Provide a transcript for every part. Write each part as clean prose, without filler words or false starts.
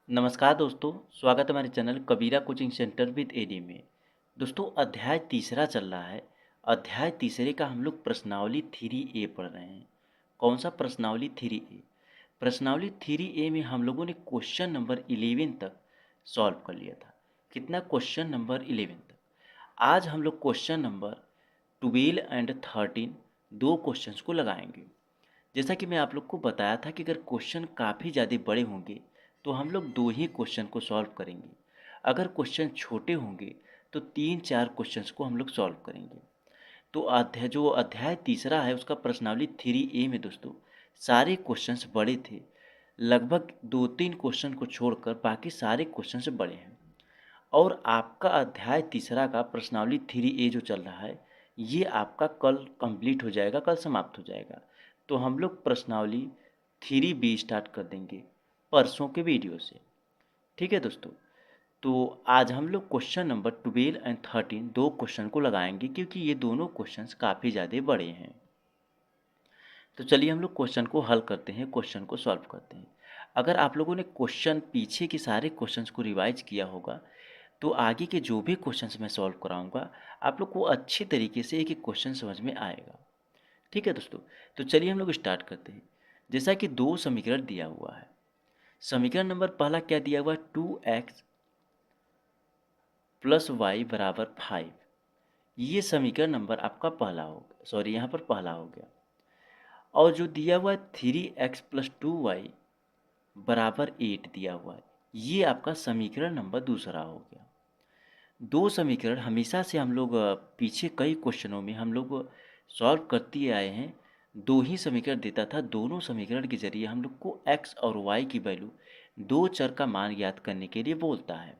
नमस्कार दोस्तों, स्वागत है हमारे channel Kabira coaching centre with AD में। दोस्तों अध्याय तीसरा चल रहा है। अध्याय तीसरे का हम लोग प्रश्नावली 3A पढ़ रहे हैं। कौन सा प्रश्नावली 3A? प्रश्नावली 3A में हम लोगों ने क्वेश्चन नंबर 11 तक सॉल्व कर लिया था। कितना? क्वेश्चन नंबर 11 तक। आज हम लोग क्वेश्चन नंबर 12 एंड 13 दो क्वेश्चंस को लगाएंगे। जैसा कि मैं आप लोग को बताया था कि अगर क्वेश्चन काफ़ी ज़्यादा बड़े होंगे तो हम लोग दो ही क्वेश्चन को सॉल्व करेंगे। अगर क्वेश्चन छोटे होंगे तो तीन चार क्वेश्चंस को हम लोग सॉल्व करेंगे। तो अध्याय तीसरा है उसका प्रश्नावली 3A में दोस्तों सारे क्वेश्चंस बड़े थे। लगभग दो तीन क्वेश्चन को छोड़कर बाकी सारे क्वेश्चंस बड़े हैं। और आपका अध्याय तीसरा का प्रश्नावली 3A जो चल रहा है ये आपका कल कंप्लीट हो जाएगा, कल समाप्त हो जाएगा। तो हम लोग प्रश्नावली 3B स्टार्ट कर देंगे परसों के वीडियो से। ठीक है दोस्तों, तो आज हम लोग क्वेश्चन नंबर 12 एंड 13 दो क्वेश्चन को लगाएंगे क्योंकि ये दोनों क्वेश्चंस काफ़ी ज़्यादा बड़े हैं। तो चलिए हम लोग क्वेश्चन को हल करते हैं, क्वेश्चन को सॉल्व करते हैं। अगर आप लोगों ने क्वेश्चन पीछे के सारे क्वेश्चंस को रिवाइज किया होगा तो आगे के जो भी क्वेश्चंस मैं सॉल्व कराऊंगा आप लोग को अच्छी तरीके से एक एक क्वेश्चन समझ में आएगा। ठीक है दोस्तों, तो चलिए हम लोग स्टार्ट करते हैं। जैसा कि दो समीकरण दिया हुआ है। समीकरण नंबर पहला क्या दिया हुआ है? 2x प्लस वाई बराबर 5। ये समीकरण नंबर आपका पहला हो गया, सॉरी यहाँ पर पहला हो गया। और जो दिया हुआ है 3x प्लस 2y बराबर 8 दिया हुआ है, ये आपका समीकरण नंबर दूसरा हो गया। दो समीकरण हमेशा से हम लोग पीछे कई क्वेश्चनों में हम लोग सॉल्व करते आए हैं। दो ही समीकरण देता था, दोनों समीकरण के जरिए हम लोग को x और y की वैल्यू दो चर का मान ज्ञात करने के लिए बोलता है।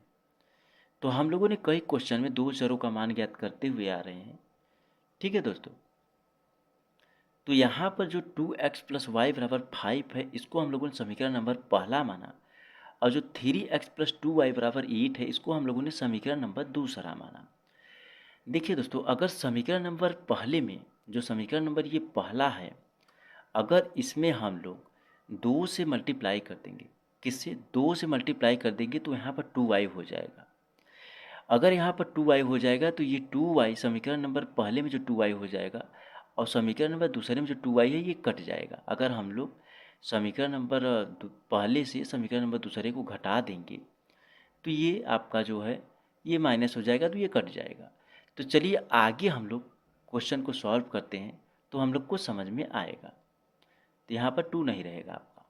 तो हम लोगों ने कई क्वेश्चन में दो चरों का मान ज्ञात करते हुए आ रहे हैं। ठीक है दोस्तों, तो यहाँ पर जो 2x प्लस वाई बराबर 5 है इसको हम लोगों ने समीकरण नंबर पहला माना। और जो 3x प्लस 2y बराबर 8 है इसको हम लोगों ने समीकरण नंबर दूसरा माना। देखिए दोस्तों, अगर समीकरण नंबर पहले में जो समीकरण नंबर ये पहला है, अगर इसमें हम लोग दो से मल्टीप्लाई कर देंगे, किससे? दो से मल्टीप्लाई कर देंगे तो यहाँ पर 2y हो जाएगा। अगर यहाँ पर 2y हो जाएगा तो ये 2y समीकरण नंबर पहले में जो 2y हो जाएगा और समीकरण नंबर दूसरे में जो 2y है ये कट जाएगा। अगर हम लोग समीकरण नंबर पहले से समीकरण नंबर दूसरे को घटा देंगे तो ये आपका जो है ये माइनस हो जाएगा, तो ये कट जाएगा। तो चलिए आगे हम लोग क्वेश्चन को सॉल्व करते हैं तो हम लोग को समझ में आएगा। तो यहाँ पर 2 नहीं रहेगा आपका।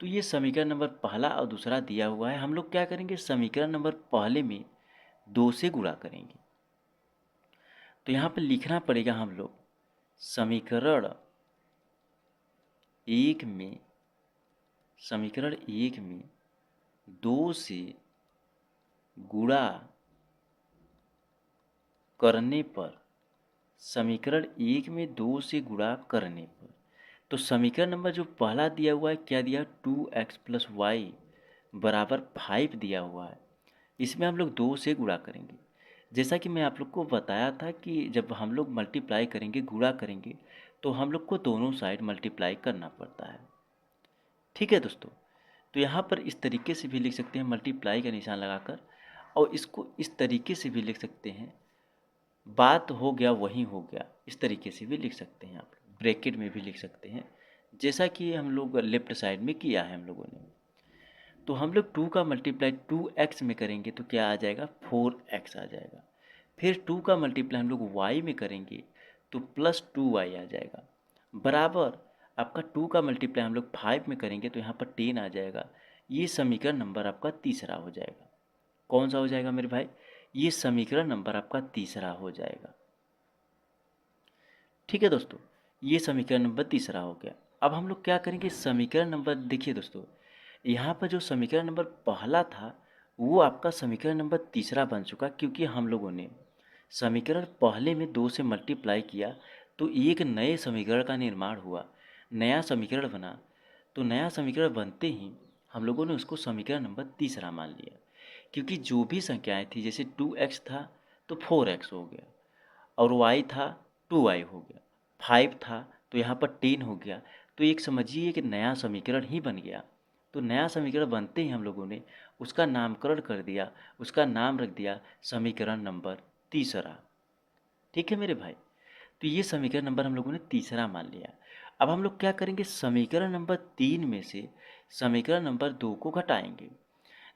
तो ये समीकरण नंबर पहला और दूसरा दिया हुआ है। हम लोग क्या करेंगे? समीकरण नंबर पहले में 2 से गुणा करेंगे। तो यहाँ पर लिखना पड़ेगा हम लोग समीकरण एक में, समीकरण एक में 2 से गुणा करने पर, समीकरण एक में 2 से गुणा करने पर, तो समीकरण नंबर जो पहला दिया हुआ है क्या दिया? 2x प्लस वाई बराबर 5 दिया हुआ है। इसमें हम लोग 2 से गुणा करेंगे। जैसा कि मैं आप लोग को बताया था कि जब हम लोग मल्टीप्लाई करेंगे, गुणा करेंगे, तो हम लोग को दोनों साइड मल्टीप्लाई करना पड़ता है। ठीक है दोस्तों, तो यहाँ पर इस तरीके से भी लिख सकते हैं मल्टीप्लाई का निशान लगाकर, और इसको इस तरीके से भी लिख सकते हैं बात हो गया वही हो गया, इस तरीके से भी लिख सकते हैं। आप ब्रैकेट में भी लिख सकते हैं जैसा कि हम लोग लेफ्ट साइड में किया है हम लोगों ने। तो हम लोग 2 का मल्टीप्लाई 2x में करेंगे तो क्या आ जाएगा? 4x आ जाएगा। फिर 2 का मल्टीप्लाई हम लोग y में करेंगे तो प्लस 2y आ जाएगा। बराबर आपका 2 का मल्टीप्लाई हम लोग 5 में करेंगे तो यहाँ पर 10 आ जाएगा। ये समीकरण नंबर आपका तीसरा हो जाएगा। कौन सा हो जाएगा मेरे भाई? ये समीकरण नंबर आपका तीसरा हो जाएगा। ठीक है दोस्तों, ये समीकरण नंबर तीसरा हो गया। अब हम लोग क्या करेंगे? समीकरण नंबर, देखिए दोस्तों, यहाँ पर जो समीकरण नंबर पहला था वो आपका समीकरण नंबर तीसरा बन चुका, क्योंकि हम लोगों ने समीकरण पहले में 2 से मल्टीप्लाई किया तो एक नए समीकरण का निर्माण हुआ, नया समीकरण बना। तो नया समीकरण बनते ही हम लोगों ने उसको समीकरण नंबर तीसरा मान लिया, क्योंकि जो भी संख्याएं थी, जैसे 2x था तो 4x हो गया, और y था 2y हो गया, 5 था तो यहाँ पर 10 हो गया। तो एक समझिए कि नया समीकरण ही बन गया। तो नया समीकरण बनते ही हम लोगों ने उसका नामकरण कर दिया, उसका नाम रख दिया समीकरण नंबर तीसरा। ठीक है मेरे भाई, तो ये समीकरण नंबर हम लोगों ने तीसरा मान लिया। अब हम लोग क्या करेंगे, समीकरण नंबर 3 में से समीकरण नंबर 2 को घटाएंगे।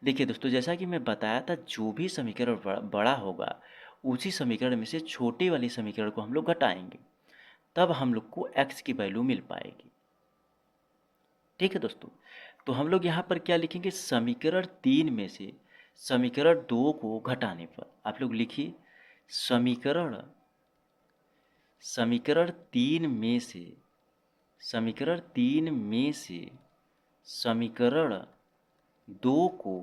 देखिए दोस्तों, जैसा कि मैं बताया था, जो भी समीकरण बड़ा होगा उसी समीकरण में से छोटे वाले समीकरण को हम लोग घटाएंगे, तब हम लोग को x की वैल्यू मिल पाएगी। ठीक है दोस्तों, तो हम लोग यहाँ पर क्या लिखेंगे, समीकरण 3 में से समीकरण 2 को घटाने पर आप लोग लिखिए समीकरण समीकरण 3 में से समीकरण 3 में से समीकरण 2 को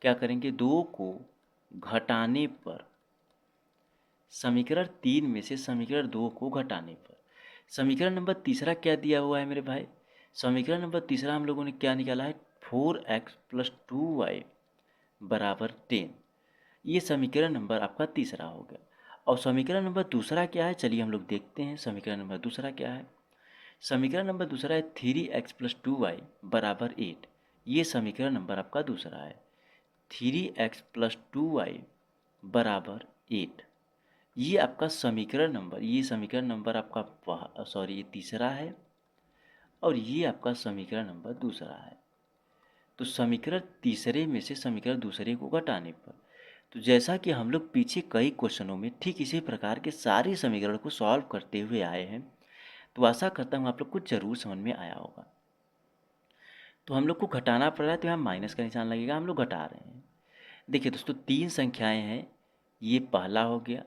क्या करेंगे, 2 को घटाने पर, समीकरण 3 में से समीकरण 2 को घटाने पर समीकरण नंबर तीसरा क्या दिया हुआ है मेरे भाई, समीकरण नंबर तीसरा हम लोगों ने क्या निकाला है, 4x + 2y = 10। ये समीकरण नंबर आपका तीसरा हो गया। और समीकरण नंबर दूसरा क्या है, चलिए हम लोग देखते हैं समीकरण नंबर दूसरा क्या है। समीकरण नंबर दूसरा है 3x + 2y = 8। ये समीकरण नंबर आपका दूसरा है, 3x + 2y = 8। ये आपका समीकरण नंबर, ये समीकरण नंबर आपका ये तीसरा है और ये आपका समीकरण नंबर दूसरा है। तो समीकरण तीसरे में से समीकरण दूसरे को घटाने पर, तो जैसा कि हम लोग पीछे कई क्वेश्चनों में ठीक इसी प्रकार के सारे समीकरण को सॉल्व करते हुए आए हैं, तो आशा करता हूँ आप लोग को जरूर समझ में आया होगा। तो हम लोग को घटाना पड़ रहा है, तो यहाँ माइनस का निशान लगेगा, हम लोग घटा रहे हैं। देखिए दोस्तों, 3 संख्याएं हैं, ये पहला हो गया,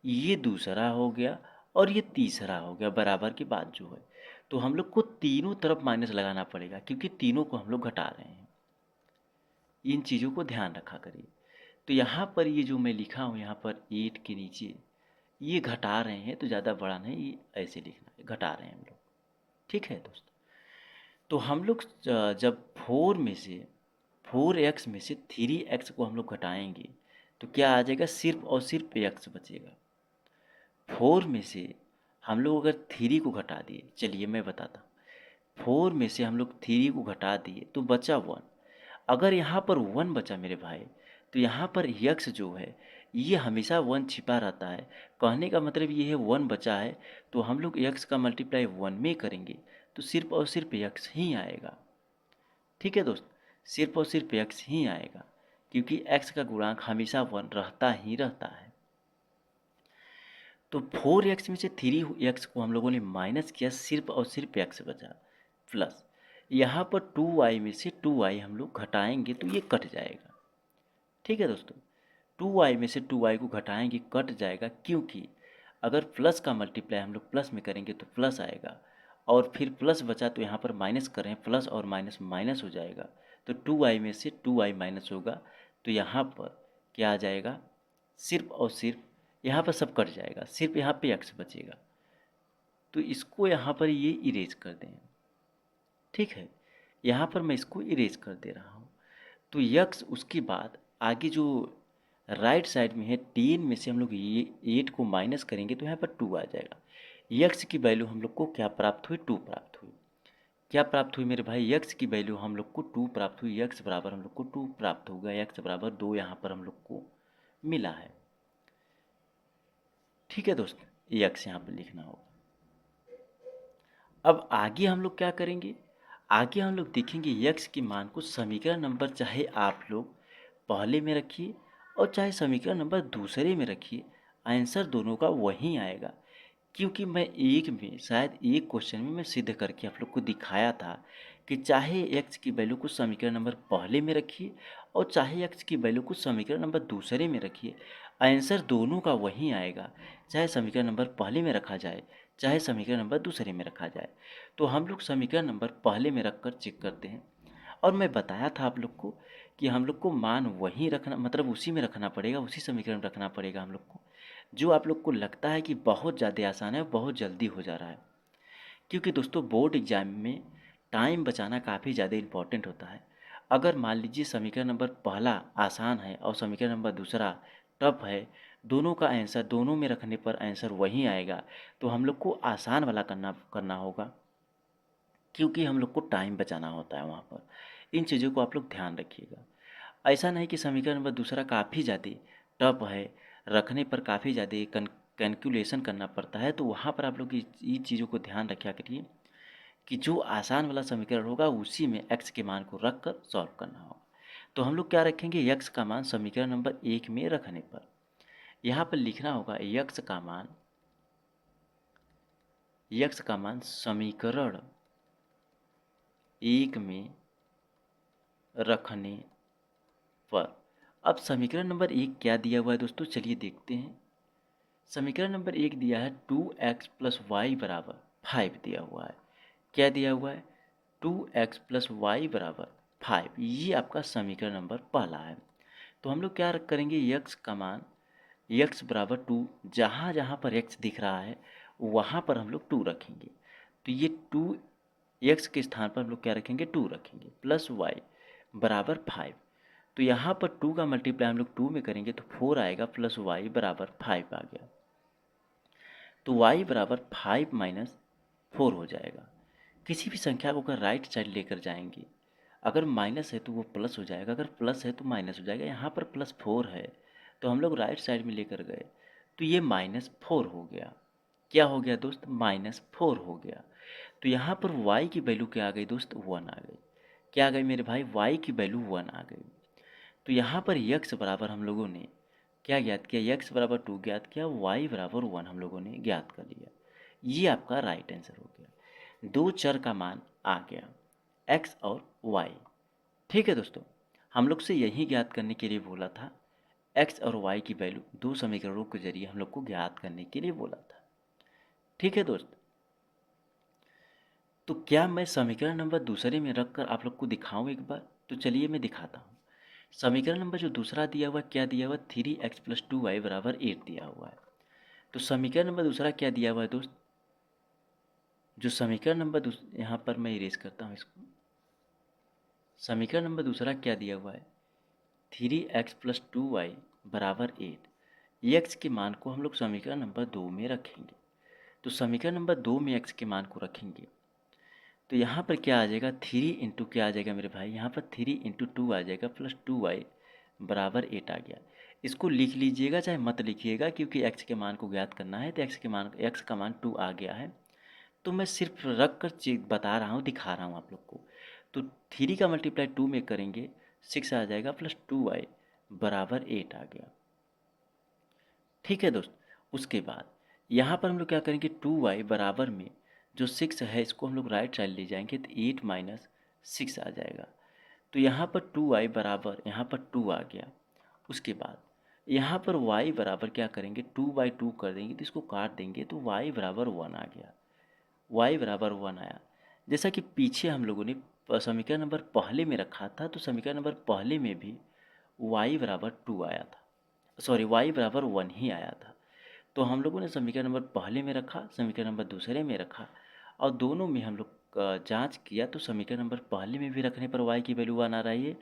ये दूसरा हो गया और ये तीसरा हो गया, बराबर के बाद जो है। तो हम लोग को तीनों तरफ माइनस लगाना पड़ेगा, क्योंकि तीनों को हम लोग घटा रहे हैं। इन चीज़ों को ध्यान रखा करिए। तो यहाँ पर ये जो मैं लिखा हूँ, यहाँ पर 8 के नीचे ये घटा रहे हैं, तो ज़्यादा बड़ा नहीं, ये ऐसे लिखना है, घटा रहे हैं हम लोग। ठीक है दोस्तों, तो हम लोग जब 4x में से 3x को हम लोग घटाएंगे, तो क्या आ जाएगा, सिर्फ और सिर्फ x बचेगा। 4 में से हम लोग अगर 3 को घटा दिए, चलिए मैं बताता हूँ, 4 में से हम लोग 3 को घटा दिए तो बचा 1। अगर यहाँ पर 1 बचा मेरे भाई, तो यहाँ पर x जो है ये हमेशा 1 छिपा रहता है। कहने का मतलब ये है 1 बचा है, तो हम लोग x का मल्टीप्लाई 1 में करेंगे तो सिर्फ और सिर्फ x ही आएगा। ठीक है दोस्त, सिर्फ और सिर्फ x ही आएगा, क्योंकि x का गुणांक हमेशा 1 रहता ही रहता है। तो 4x में से 3x को हम लोगों ने माइनस किया, सिर्फ और सिर्फ x बचा, प्लस यहाँ पर 2y में से 2y हम लोग घटाएंगे तो ये कट जाएगा। ठीक है दोस्तों, 2y में से 2y को घटाएंगे, कट जाएगा, क्योंकि अगर प्लस का मल्टीप्लाई हम लोग प्लस में करेंगे तो प्लस आएगा, और फिर प्लस बचा तो यहाँ पर माइनस कर रहे हैं, प्लस और माइनस माइनस हो जाएगा, तो 2y में से 2y माइनस होगा, तो यहाँ पर क्या आ जाएगा, सिर्फ और सिर्फ यहाँ पर सब कट जाएगा, सिर्फ यहाँ पे x बचेगा। तो इसको यहाँ पर ये इरेज कर दें। ठीक है, यहाँ पर मैं इसको इरेज कर दे रहा हूँ। तो यक्स उसके बाद आगे जो राइट साइड में है, 3 में से हम लोग ये 8 को माइनस करेंगे तो यहाँ पर 2 आ जाएगा। यक्स की वैल्यू हम लोग को क्या प्राप्त हुई, 2 प्राप्त हुई। क्या प्राप्त हुई मेरे भाई, यक्स की वैल्यू हम लोग को 2 प्राप्त हुई। यक्स बराबर हम लोग को 2 प्राप्त हो गया, यक्स बराबर 2 यहाँ पर हम लोग को मिला है। ठीक है दोस्त, यक्स यहाँ पर लिखना होगा। अब आगे हम लोग क्या करेंगे, आगे हम लोग देखेंगे यक्स के मान को समीकरण नंबर चाहे आप लोग पहले में रखिए और चाहे समीकरण नंबर दूसरे में रखिए, आंसर दोनों का वही आएगा। क्योंकि मैं एक में, शायद एक क्वेश्चन में मैं सिद्ध करके आप लोग को दिखाया था कि चाहे एक्स की वैल्यू को समीकरण नंबर पहले में रखिए और चाहे एक्स की वैल्यू को समीकरण नंबर दूसरे में रखिए, आंसर दोनों का वही आएगा, चाहे समीकरण नंबर पहले में रखा जाए चाहे समीकरण नंबर दूसरे में रखा जाए। तो हम लोग समीकरण नंबर पहले में रख कर चेक करते हैं, और मैं बताया था आप लोग को कि हम लोग को मान वहीं रखना, मतलब उसी में रखना पड़ेगा, उसी समीकरण में रखना पड़ेगा हम लोग को, जो आप लोग को लगता है कि बहुत ज़्यादा आसान है, बहुत जल्दी हो जा रहा है। क्योंकि दोस्तों बोर्ड एग्जाम में टाइम बचाना काफ़ी ज़्यादा इम्पॉर्टेंट होता है। अगर मान लीजिए समीकरण नंबर पहला आसान है और समीकरण नंबर दूसरा टफ है, दोनों का आंसर दोनों में रखने पर आंसर वही आएगा, तो हम लोग को आसान वाला करना होगा, क्योंकि हम लोग को टाइम बचाना होता है वहाँ पर। इन चीज़ों को आप लोग ध्यान रखिएगा। ऐसा नहीं कि समीकरण नंबर दूसरा काफ़ी ज़्यादा टफ है, रखने पर काफ़ी ज़्यादा कैलकुलेशन करना पड़ता है, तो वहाँ पर आप लोग इन चीज़ों को ध्यान रखा करिए कि जो आसान वाला समीकरण होगा उसी में x के मान को रख कर सॉल्व करना होगा। तो हम लोग क्या रखेंगे, x का मान समीकरण नंबर 1 में रखने पर यहाँ पर लिखना होगा x का मान समीकरण 1 में रखने पर। अब समीकरण नंबर 1 क्या दिया हुआ है दोस्तों, चलिए देखते हैं। समीकरण नंबर 1 दिया है 2x प्लस वाई बराबर 5 दिया हुआ है। क्या दिया हुआ है, 2x प्लस वाई बराबर 5। ये आपका समीकरण नंबर पहला है। तो हम लोग क्या करेंगे, x का मान x बराबर 2, जहाँ जहाँ पर x दिख रहा है वहाँ पर हम लोग 2 रखेंगे। तो ये 2 x के स्थान पर हम लोग क्या रखेंगे, 2 रखेंगे, प्लस y बराबर 5। तो यहाँ पर 2 का मल्टीप्लाई हम लोग 2 में करेंगे तो 4 आएगा, प्लस y बराबर 5 आ गया। तो y बराबर 5 माइनस 4 हो जाएगा। किसी भी संख्या को अगर राइट साइड लेकर जाएंगे, अगर माइनस है तो वो प्लस हो जाएगा, अगर प्लस है तो माइनस हो जाएगा। यहाँ पर प्लस 4 है तो हम लोग राइट साइड में लेकर गए तो ये -4 हो गया। क्या हो गया दोस्त, -4 हो गया। तो यहाँ पर y की वैल्यू क्या आ गई दोस्त, 1 आ गई। क्या आ गई मेरे भाई, y की वैल्यू 1 आ गई। तो यहाँ पर x बराबर हम लोगों ने क्या ज्ञात किया, x बराबर 2 ज्ञात किया, y बराबर 1 हम लोगों ने ज्ञात कर लिया। ये आपका राइट आंसर हो गया। दो चर का मान आ गया, x और y। ठीक है दोस्तों, हम लोग से यही ज्ञात करने के लिए बोला था, x और y की वैल्यू दो समीकरणों के जरिए हम लोग को ज्ञात करने के लिए बोला था। ठीक है दोस्त, तो क्या मैं समीकरण नंबर दूसरे में रख कर आप लोग को दिखाऊं एक बार, तो चलिए मैं दिखाता हूँ। समीकरण नंबर जो दूसरा दिया हुआ क्या दिया हुआ, 3x प्लस 2y बराबर 8 दिया हुआ है। तो समीकरण नंबर दूसरा क्या दिया हुआ है दोस्त, जो समीकरण नंबर यहाँ पर मैं इरेज करता हूँ इसको। समीकरण नंबर दूसरा क्या दिया हुआ है, 3x प्लस 2y बराबर 8। x के मान को हम लोग समीकरण नंबर 2 में रखेंगे। तो समीकरण नंबर 2 में x के मान को रखेंगे तो यहाँ पर क्या आ जाएगा, 3 इंटू क्या आ जाएगा मेरे भाई, यहाँ पर 3 इंटू 2 आ जाएगा, प्लस 2y बराबर 8 आ गया। इसको लिख लीजिएगा चाहे मत लिखिएगा, क्योंकि x के मान को ज्ञात करना है। तो x का मान 2 आ गया है, तो मैं सिर्फ रख कर बता रहा हूँ, दिखा रहा हूँ आप लोग को। तो 3 का मल्टीप्लाई 2 में करेंगे 6 आ जाएगा, प्लस 2y बराबर 8 आ गया। ठीक है दोस्त, उसके बाद यहाँ पर हम लोग क्या करेंगे, 2y बराबर में जो 6 है इसको हम लोग राइट साइड ले जाएंगे तो 8 माइनस 6 आ जाएगा। तो यहाँ पर 2y बराबर, यहाँ पर 2 आ गया। उसके बाद यहाँ पर y बराबर क्या करेंगे, 2/2 कर देंगे तो इसको काट देंगे तो y बराबर 1 आ गया। y बराबर 1 आया। जैसा कि पीछे हम लोगों ने समीकरण नंबर पहले में रखा था, तो समीकरण नंबर पहले में भी y बराबर 2 आया था, सॉरी y बराबर 1 ही आया था। तो हम लोगों ने समीकरण नंबर पहले में रखा, समीकरण नंबर दूसरे में रखा, और दोनों में हम लोग जांच किया तो समीकरण नंबर पहले में भी रखने पर y की वैल्यू 1 आ रही है,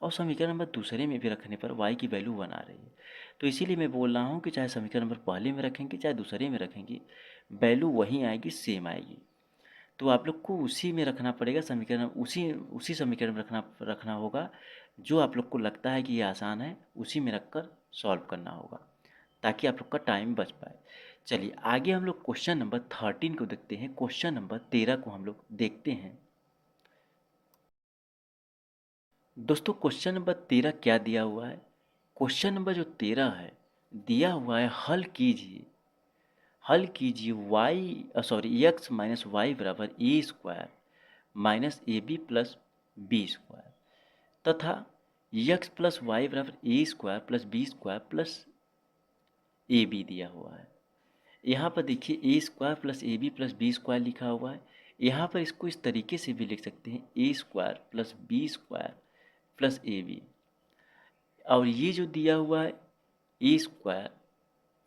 और समीकरण नंबर दूसरे में भी रखने पर y की वैल्यू 1 आ रही है। तो इसीलिए मैं बोल रहा हूँ कि चाहे समीकरण नंबर पहले में रखेंगे चाहे दूसरे में रखेंगे, वैल्यू वहीं आएगी, सेम आएगी। तो आप लोग को उसी में रखना पड़ेगा, समीकरण उसी उसी समीकरण में रखना होगा जो आप लोग को लगता है कि ये आसान है, उसी में रख कर सॉल्व करना होगा, ताकि आप लोग का टाइम बच पाए। चलिए आगे हम लोग क्वेश्चन नंबर 13 को देखते हैं। क्वेश्चन नंबर 13 को हम लोग देखते हैं। दोस्तों क्वेश्चन नंबर 13 क्या दिया हुआ है, क्वेश्चन नंबर जो 13 है दिया हुआ है, हल कीजिए एक्स माइनस वाई बराबर A square minus A B plus B square, तथा एक्स प्लस वाई बराबर A square plus B square plus A B दिया हुआ है। यहाँ पर देखिए A square plus A B plus B square लिखा हुआ है। यहाँ पर इसको इस तरीके से भी लिख सकते हैं, A square plus B square plus A B. और ये जो दिया हुआ है A square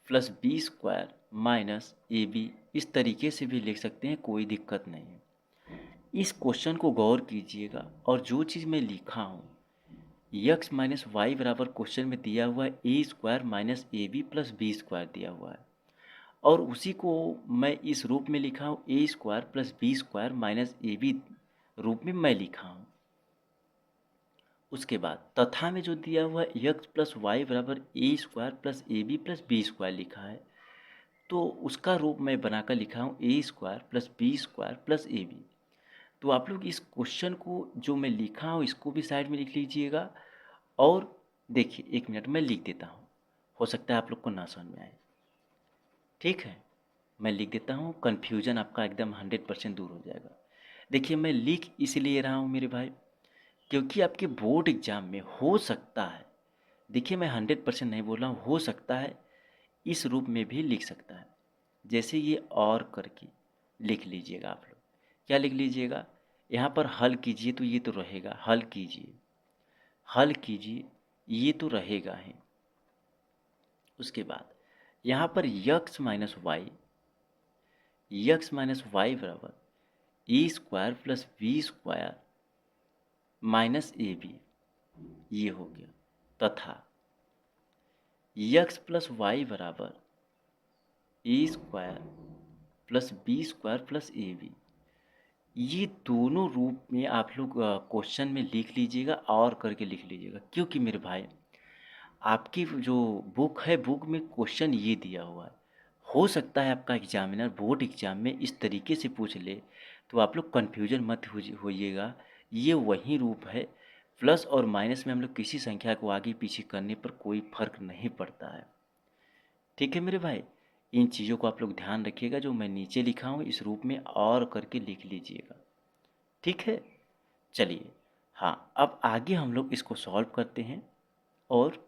plus B square minus A B, इस तरीके से भी लिख सकते हैं, कोई दिक्कत नहीं है। इस क्वेश्चन को गौर कीजिएगा, और जो चीज़ मैं लिखा हूँ यक्स माइनस वाई बराबर क्वेश्चन में दिया हुआ है A square minus A B plus B square दिया हुआ है, और उसी को मैं इस रूप में लिखा हूँ, A square plus B square minus A B रूप में मैं लिखा हूँ। उसके बाद तथा में जो दिया हुआ यक्स प्लस वाई बराबर A square plus A B plus B square लिखा है, तो उसका रूप मैं बनाकर लिखा हूँ A square plus B square plus A B. तो आप लोग इस क्वेश्चन को जो मैं लिखा हूँ इसको भी साइड में लिख लीजिएगा। और देखिए 1 मिनट मैं लिख देता हूँ, हो सकता है आप लोग को ना समझ में आए। ठीक है, मैं लिख देता हूँ, कन्फ्यूजन आपका एकदम 100% दूर हो जाएगा। देखिए मैं लिख इसलिए रहा हूँ मेरे भाई, क्योंकि आपके बोर्ड एग्जाम में हो सकता है, देखिए मैं 100% नहीं बोल रहा हूँ, हो सकता है इस रूप में भी लिख सकता है। जैसे ये और करके लिख लीजिएगा आप लोग। क्या लिख लीजिएगा, यहाँ पर हल कीजिए तो ये तो रहेगा, हल कीजिए, हल कीजिए, ये तो रहेगा है। उसके बाद यहाँ पर X minus Y, X minus Y बराबर A square plus B square minus A B, ये हो गया। तथा यक्स प्लस वाई बराबर A square plus B square plus A B, ये दोनों रूप में आप लोग क्वेश्चन में लिख लीजिएगा और करके लिख लीजिएगा। क्योंकि मेरे भाई आपकी जो बुक है, बुक में क्वेश्चन ये दिया हुआ है, हो सकता है आपका एग्जामिनर बोर्ड एग्जाम में इस तरीके से पूछ ले, तो आप लोग कन्फ्यूजन मत होइएगा। ये वही रूप है, प्लस और माइनस में हम लोग किसी संख्या को आगे पीछे करने पर कोई फर्क नहीं पड़ता है। ठीक है मेरे भाई, इन चीज़ों को आप लोग ध्यान रखिएगा, जो मैं नीचे लिखा हूँ इस रूप में और करके लिख लीजिएगा। ठीक है, चलिए हाँ, अब आगे हम लोग इसको सॉल्व करते हैं और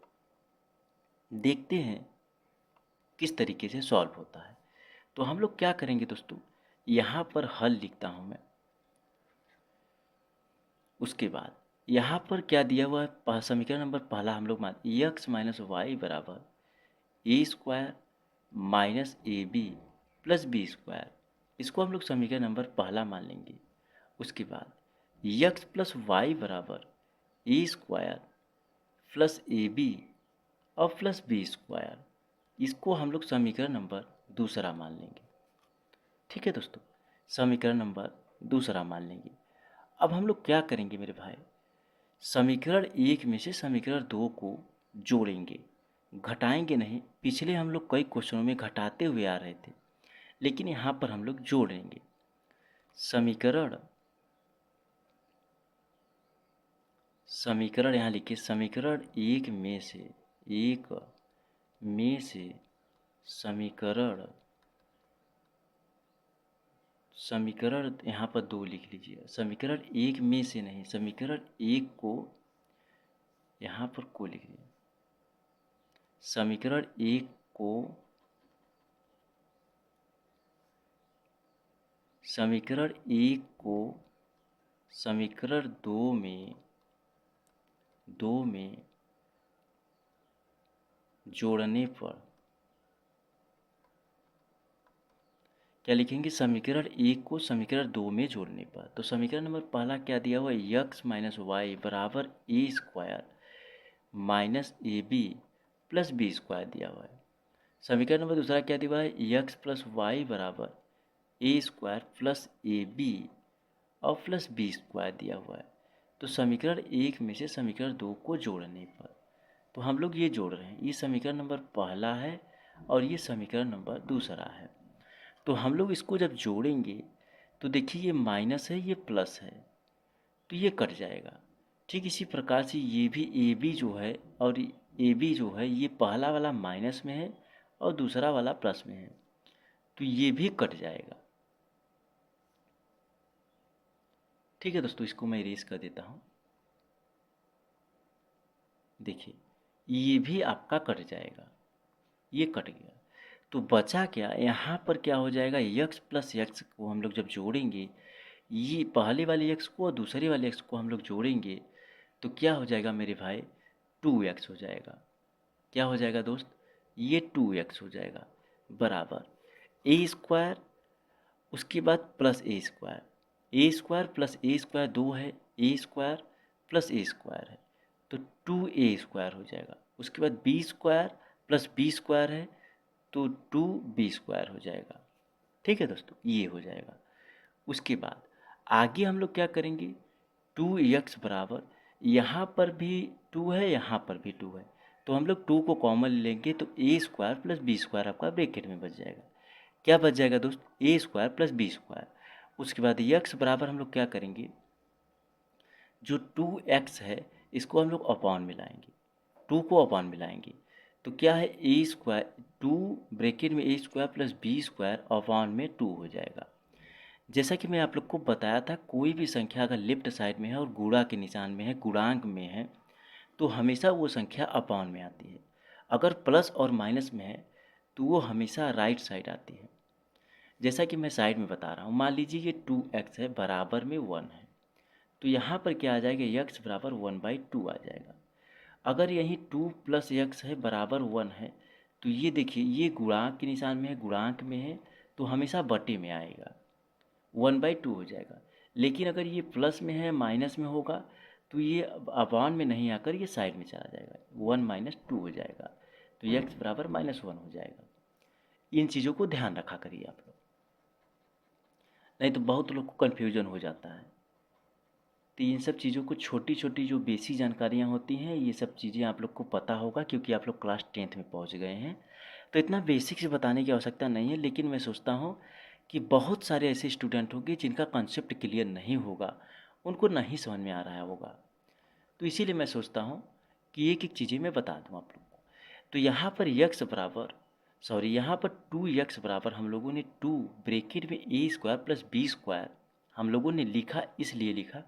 देखते हैं किस तरीके से सॉल्व होता है। तो हम लोग क्या करेंगे दोस्तों, यहाँ पर हल लिखता हूँ मैं। उसके बाद यहाँ पर क्या दिया हुआ है, समीकरण नंबर पहला हम लोग मान एक्स माइनस वाई बराबर A square minus A B plus B square, इसको हम लोग समीकरण नंबर पहला मान लेंगे। उसके बाद यक्स प्लस वाई बराबर A square plus A B और प्लस बी स्क्वायर, इसको हम लोग समीकरण नंबर दूसरा मान लेंगे। ठीक है दोस्तों, समीकरण नंबर दूसरा मान लेंगे। अब हम लोग क्या करेंगे मेरे भाई, समीकरण एक में से समीकरण दो को जोड़ेंगे, घटाएंगे नहीं। पिछले हम लोग कई क्वेश्चनों में घटाते हुए आ रहे थे, लेकिन यहाँ पर हम लोग जोड़ेंगे। समीकरण समीकरण यहाँ लिखिए, समीकरण एक में से समीकरण समीकरण यहाँ पर दो लिख लीजिए। समीकरण एक में से नहीं, समीकरण एक को यहाँ पर को लिख लीजिए। समीकरण एक को समीकरण एक को समीकरण दो में जोड़ने पर क्या लिखेंगे, समीकरण एक को समीकरण दो में जोड़ने पर। तो समीकरण नंबर पहला क्या दिया हुआ है, यक्स माइनस वाई बराबर A square minus A B plus B square दिया हुआ है। समीकरण नंबर दूसरा क्या दिया हुआ है, यक्स प्लस वाई बराबर A square plus A B और प्लस बी स्क्वायर दिया हुआ है। तो समीकरण एक में से समीकरण दो को जोड़ने पर, तो हम लोग ये जोड़ रहे हैं, ये समीकरण नंबर पहला है और ये समीकरण नंबर दूसरा है। तो हम लोग इसको जब जोड़ेंगे तो देखिए ये माइनस है, ये प्लस है, तो ये कट जाएगा। ठीक इसी प्रकार से ये भी ए बी जो है और ए बी जो है, ये पहला वाला माइनस में है और दूसरा वाला प्लस में है, तो ये भी कट जाएगा। ठीक है दोस्तों, इसको मैं इरेज कर देता हूँ। देखिए ये भी आपका कट जाएगा, ये कट गया। तो बचा क्या, यहाँ पर क्या हो जाएगा, यक्स प्लस यक्स को हम लोग जब जोड़ेंगे, ये पहले वाले यक्स को और दूसरे वाले यक्स को हम लोग जोड़ेंगे, तो क्या हो जाएगा मेरे भाई, 2x हो जाएगा। क्या हो जाएगा दोस्त, ये 2x हो जाएगा बराबर ए स्क्वायर, उसके बाद plus A square plus A square 2 है, A square plus A square है, तो 2a स्क्वायर हो जाएगा। उसके बाद B square plus B square है, तो 2b स्क्वायर हो जाएगा। ठीक है दोस्तों, ये हो जाएगा। उसके बाद आगे हम लोग क्या करेंगे, 2x बराबर यहाँ पर भी 2 है, यहाँ पर भी 2 है, तो हम लोग 2 को कॉमन लेंगे तो ए स्क्वायर प्लस बी स्क्वायर आपका ब्रैकेट में बच जाएगा। क्या बच जाएगा दोस्त? ए स्क्वायर प्लस बी स्क्वायर। उसके बाद यक्स बराबर हम लोग क्या करेंगे, जो 2x है इसको हम लोग अपॉन मिलाएंगे, 2 को अपॉन मिलाएंगे तो क्या है, ए स्क्वायर 2 ब्रैकेट में A square plus B square upon में 2 हो जाएगा। जैसा कि मैं आप लोग को बताया था, कोई भी संख्या अगर लेफ्ट साइड में है और गुणा के निशान में है, गुणांक में है, तो हमेशा वो संख्या अपॉन में आती है। अगर प्लस और माइनस में है तो वो हमेशा राइट साइड आती है। जैसा कि मैं साइड में बता रहा हूँ, मान लीजिए ये 2x है बराबर में 1 है, तो यहाँ पर क्या आ जाएगा, यक्स बराबर 1/2 आ जाएगा। अगर यही 2 प्लस यक्स है बराबर 1 है, तो ये देखिए ये गुणांक के निशान में है, गुणांक में है, तो हमेशा बटे में आएगा, 1/2 हो जाएगा। लेकिन अगर ये प्लस में है, माइनस में होगा, तो ये अपॉन में नहीं आकर ये साइड में चला जाएगा, 1 - 2 हो जाएगा, तो यक्स बराबर -1 हो जाएगा। इन चीज़ों को ध्यान रखा करिए आप लोग, नहीं तो बहुत लोग को कन्फ्यूजन हो जाता है। तो इन सब चीज़ों को, छोटी छोटी जो बेसिक जानकारियाँ होती हैं, ये सब चीज़ें आप लोग को पता होगा क्योंकि आप लोग क्लास 10th में पहुंच गए हैं। तो इतना बेसिक से बताने की आवश्यकता नहीं है, लेकिन मैं सोचता हूँ कि बहुत सारे ऐसे स्टूडेंट होंगे जिनका कॉन्सेप्ट क्लियर नहीं होगा, उनको नहीं समझ में आ रहा होगा, तो इसीलिए मैं सोचता हूँ कि एक एक चीज़ें मैं बता दूँ आप लोग को। तो यहाँ पर यक्स बराबर, सॉरी यहाँ पर 2x बराबर हम लोगों ने 2 ब्रैकेट में A square plus B square हम लोगों ने लिखा, इसलिए लिखा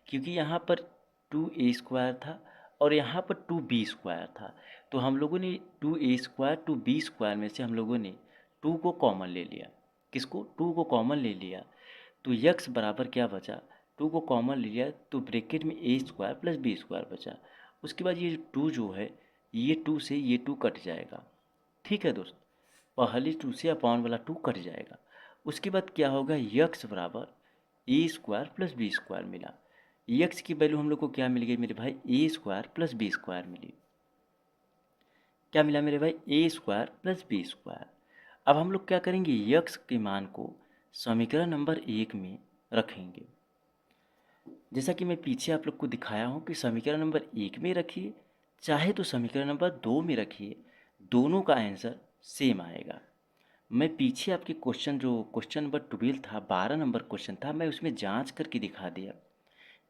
क्योंकि यहाँ पर 2a स्क्वायर था और यहाँ पर 2b स्क्वायर था, तो हम लोगों ने 2a स्क्वायर 2b स्क्वायर में से हम लोगों ने 2 को कॉमन ले लिया। किसको? 2 को कॉमन ले लिया, तो यक्स बराबर क्या बचा, 2 को कॉमन ले लिया तो ब्रैकेट में A square plus B square बचा। उसके बाद ये 2 जो है, ये 2 से ये 2 कट जाएगा। ठीक है दोस्त, पहले 2 से अपॉन वाला 2 कट जाएगा। उसके बाद क्या होगा, यक्स बराबर A square plus B square मिला। यक्स की वैल्यू हम लोग को क्या मिल गई मेरे भाई, ए स्क्वायर प्लस बी स्क्वायर मिली। क्या मिला मेरे भाई, ए स्क्वायर प्लस बी स्क्वायर। अब हम लोग क्या करेंगे, यक्स के मान को समीकरण नंबर 1 में रखेंगे। जैसा कि मैं पीछे आप लोग को दिखाया हूँ कि समीकरण नंबर 1 में रखिए, चाहे तो समीकरण नंबर 2 में रखिए, दोनों का आंसर सेम आएगा। मैं पीछे आपके क्वेश्चन, जो क्वेश्चन नंबर 12 था, 12 नंबर क्वेश्चन था, मैं उसमें जांच करके दिखा दिया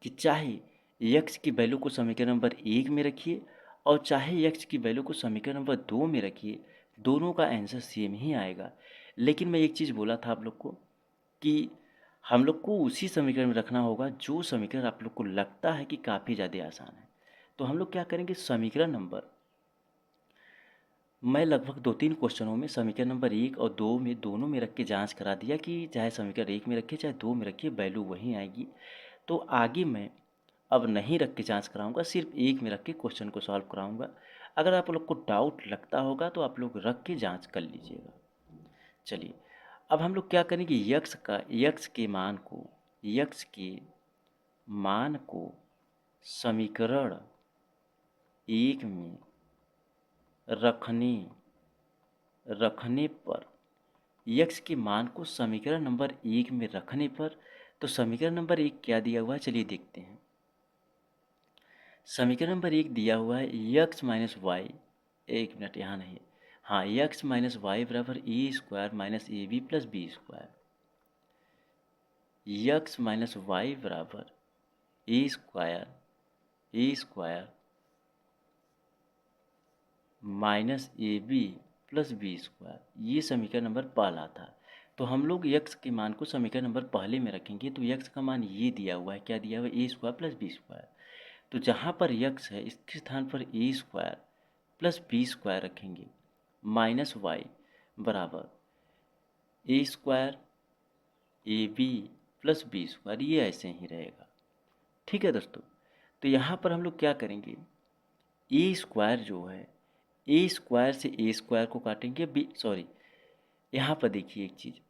कि चाहे यक्स की वैल्यू को समीकरण नंबर 1 में रखिए और चाहे यक्स की वैल्यू को समीकरण नंबर 2 में रखिए, दोनों का आंसर सेम ही आएगा। लेकिन मैं एक चीज़ बोला था आप लोग को कि हम लोग को उसी समीकरण में रखना होगा जो समीकरण आप लोग को लगता है कि काफ़ी ज़्यादा आसान है। तो हम लोग क्या करेंगे, समीकरण नंबर, मैं लगभग 2-3 क्वेश्चनों में समीकरण नंबर 1 और 2 में, दोनों में रख के जांच करा दिया कि चाहे समीकरण 1 में रखिए चाहे 2 में रखिए, वैल्यू वहीं आएगी। तो आगे मैं अब नहीं रख के जांच कराऊंगा, सिर्फ 1 में रख के क्वेश्चन को सॉल्व कराऊंगा। अगर आप लोग को डाउट लगता होगा तो आप लोग रख के जांच कर लीजिएगा। चलिए, अब हम लोग क्या करेंगे, यक्स के मान को, यक्स के मान को समीकरण 1 में रखने रखने पर, यक्स के मान को समीकरण नंबर 1 में रखने पर, तो समीकरण नंबर 1 क्या दिया हुआ है, चलिए देखते हैं। समीकरण नंबर 1 दिया हुआ है यक्स माइनस वाई, एक मिनट यहाँ नहीं, हाँ, यक्स माइनस वाई बराबर A square minus A B plus B square. X minus Y बराबर A square minus A B plus B square, ये समीकरण नंबर पहला था। तो हम लोग यक्स के मान को समीकरण नंबर पहले में रखेंगे, तो यक्स का मान ये दिया हुआ है, क्या दिया हुआ है, A square plus B square. तो जहाँ पर यक्स है इसके स्थान पर A square plus B square रखेंगे, माइनस वाई बराबर A square A B plus B square, ये ऐसे ही रहेगा। ठीक है दोस्तों, तो यहाँ पर हम लोग क्या करेंगे, ए स्क्वायर जो है, ए स्क्वायर से ए स्क्वायर को काटेंगे, बी सॉरी, यहाँ पर देखिए एक चीज़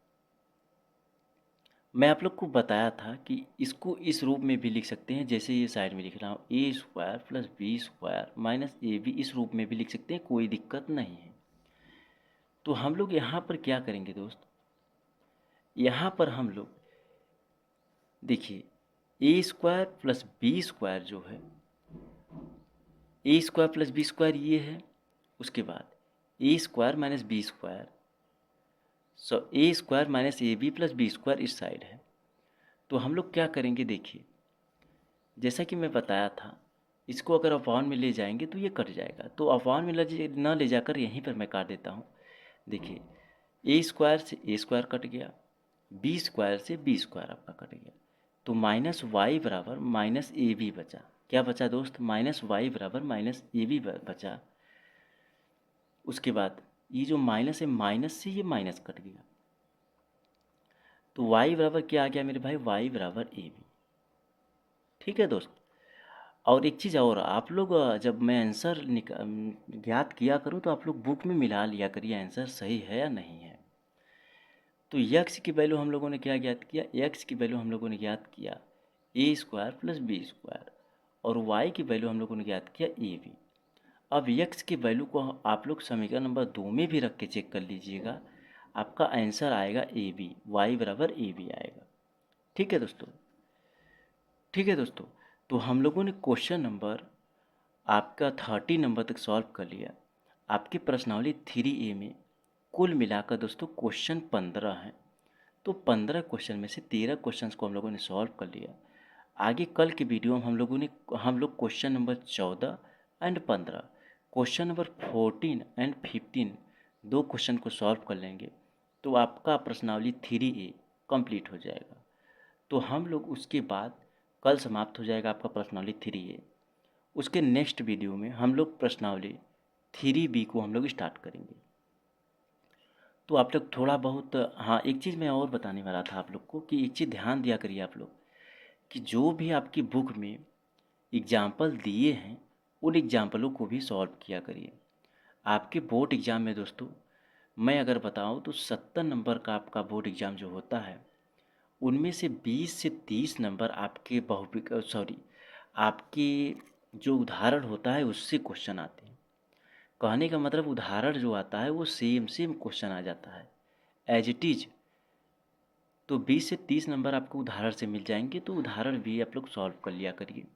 मैं आप लोग को बताया था कि इसको इस रूप में भी लिख सकते हैं, जैसे ये साइड में लिख रहा हूँ, A square plus B square minus A B, इस रूप में भी लिख सकते हैं, कोई दिक्कत नहीं है। तो हम लोग यहाँ पर क्या करेंगे दोस्त, यहाँ पर हम लोग देखिए A square plus B square जो है A square plus B square ये है, उसके बाद A square minus B square, so A square minus A B plus B square इस साइड है। तो हम लोग क्या करेंगे, देखिए जैसा कि मैं बताया था, इसको अगर अपॉन में ले जाएंगे तो ये कट जाएगा, तो अपॉन में न ले जाकर यहीं पर मैं काट देता हूँ। देखिए ए स्क्वायर से ए स्क्वायर कट गया, बी स्क्वायर से बी स्क्वायर आपका कट गया, तो माइनस वाई बराबर माइनस ए बी बचा। क्या बचा दोस्त, माइनस वाई बराबर माइनस ए बी बचा। उसके बाद ये जो माइनस है, माइनस से ये माइनस कट गया, तो वाई बराबर क्या आ गया मेरे भाई, वाई बराबर ए बी। ठीक है दोस्त। और एक चीज़ और, आप लोग जब मैं आंसर ज्ञात किया करूँ तो आप लोग बुक में मिला लिया करिए आंसर सही है या नहीं है। तो यक्स की वैल्यू हम लोगों ने क्या ज्ञात किया, एक्स की वैल्यू हम लोगों ने ज्ञात किया ए स्क्वायर प्लस बी स्क्वायर, और वाई की वैल्यू हम लोगों ने ज्ञात किया ए बी। अब यक्स की वैल्यू को आप लोग समीकरण नंबर 2 में भी रख के चेक कर लीजिएगा, आपका आंसर आएगा ए बी, वाई बराबर ए बी आएगा। ठीक है दोस्तों, ठीक है दोस्तों। तो हम लोगों ने क्वेश्चन नंबर आपका 30 नंबर तक सॉल्व कर लिया। आपकी प्रश्नावली 3A में कुल मिलाकर दोस्तों क्वेश्चन 15 हैं। तो 15 क्वेश्चन में से 13 क्वेश्चन को हम लोगों ने सॉल्व कर लिया। आगे कल के वीडियो में हम लोग question number 14 and 15, question number 14 and 15 दो क्वेश्चन को सॉल्व कर लेंगे, तो आपका प्रश्नावली 3A कंप्लीट हो जाएगा। तो हम लोग उसके बाद कल समाप्त हो जाएगा आपका प्रश्नावली 3A। उसके नेक्स्ट वीडियो में हम लोग प्रश्नावली 3B को हम लोग स्टार्ट करेंगे। तो आप लोग थोड़ा बहुत, हाँ एक चीज़ मैं और बताने वाला था आप लोग को, कि एक चीज़ ध्यान दिया करिए आप लोग, कि जो भी आपकी बुक में एग्जाम्पल दिए हैं उन एग्जाम्पलों को भी सॉल्व किया करिए। आपके बोर्ड एग्ज़ाम में दोस्तों मैं अगर बताऊं तो 70 नंबर का आपका बोर्ड एग्ज़ाम जो होता है, उनमें से 20 से 30 नंबर आपके आपके जो उदाहरण होता है उससे क्वेश्चन आते हैं। कहने का मतलब उदाहरण जो आता है वो सेम सेम क्वेश्चन आ जाता है एज इट इज। तो 20 से 30 नंबर आपको उदाहरण से मिल जाएंगे, तो उदाहरण भी आप लोग सॉल्व कर लिया करिए।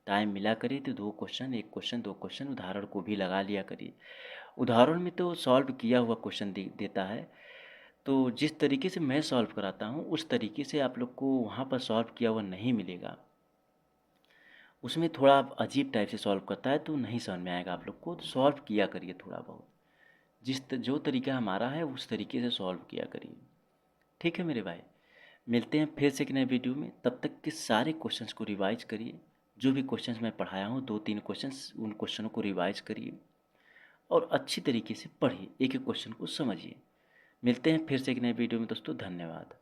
टाइम मिला करिए तो 2 क्वेश्चन, 1 क्वेश्चन, 2 क्वेश्चन उदाहरण को भी लगा लिया करिए। उदाहरण में तो सॉल्व किया हुआ क्वेश्चन देता है, तो जिस तरीके से मैं सॉल्व कराता हूँ उस तरीके से आप लोग को वहाँ पर सॉल्व किया हुआ नहीं मिलेगा। उसमें थोड़ा अजीब टाइप से सॉल्व करता है, तो नहीं समझ में आएगा आप लोग को। तो सॉल्व किया करिए थोड़ा बहुत, जो तरीका हमारा है उस तरीके से सॉल्व किया करिए। ठीक है मेरे भाई, मिलते हैं फिर से एक नए वीडियो में। तब तक के सारे क्वेश्चंस को रिवाइज करिए, जो भी क्वेश्चंस मैं पढ़ाया हूँ 2-3 क्वेश्चंस, उन क्वेश्चनों को रिवाइज करिए और अच्छी तरीके से पढ़िए, एक एक क्वेश्चन को समझिए। मिलते हैं फिर से एक नए वीडियो में दोस्तों, धन्यवाद।